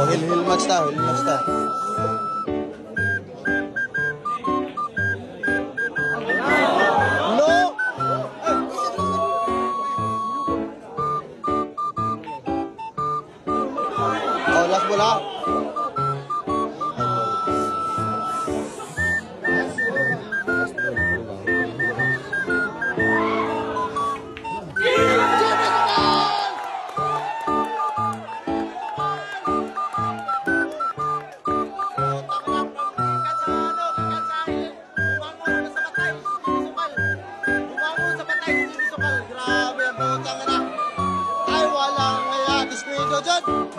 Oh, hill match ta, hill match ta. No! Oh, last bola. Grabe ang putang ina. Ay, walang may disgrado dyan.